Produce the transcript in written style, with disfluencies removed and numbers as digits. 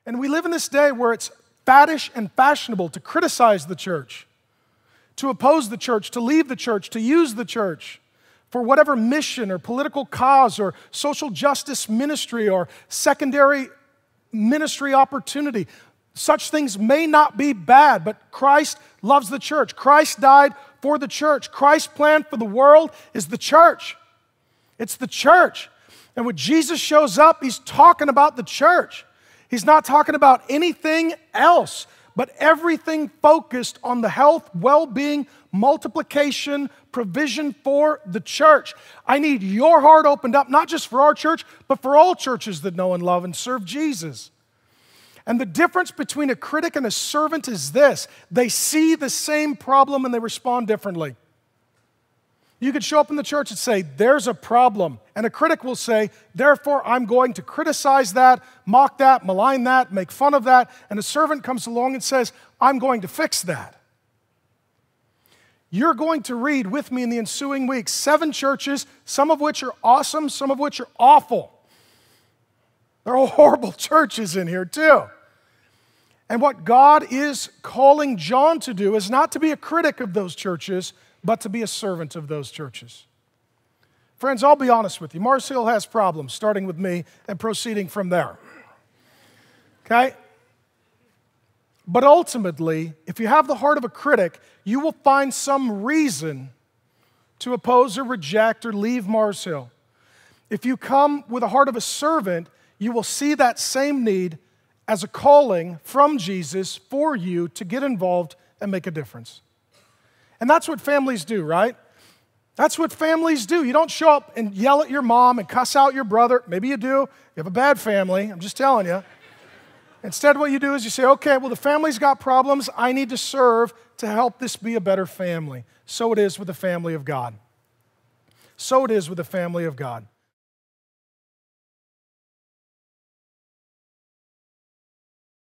And we live in this day where it's faddish and fashionable to criticize the church, to oppose the church, to leave the church, to use the church for whatever mission or political cause or social justice ministry or secondary ministry opportunity. Such things may not be bad, but Christ loves the church. Christ died for the church. Christ's plan for the world is the church. It's the church. And when Jesus shows up, he's talking about the church. He's not talking about anything else, but everything focused on the health, well-being, multiplication, provision for the church. I need your heart opened up, not just for our church, but for all churches that know and love and serve Jesus. And the difference between a critic and a servant is this: they see the same problem and they respond differently. You could show up in the church and say, there's a problem. And a critic will say, therefore, I'm going to criticize that, mock that, malign that, make fun of that. And a servant comes along and says, I'm going to fix that. You're going to read with me in the ensuing weeks 7 churches, some of which are awesome, some of which are awful. There are horrible churches in here too. And what God is calling John to do is not to be a critic of those churches, but to be a servant of those churches. Friends, I'll be honest with you. Mars Hill has problems, starting with me and proceeding from there. Okay? But ultimately, if you have the heart of a critic, you will find some reason to oppose or reject or leave Mars Hill. If you come with a heart of a servant, you will see that same need as a calling from Jesus for you to get involved and make a difference. And that's what families do, right? That's what families do. You don't show up and yell at your mom and cuss out your brother. Maybe you do. You have a bad family. I'm just telling you. Instead, what you do is you say, okay, well, the family's got problems. I need to serve to help this be a better family. So it is with the family of God. So it is with the family of God.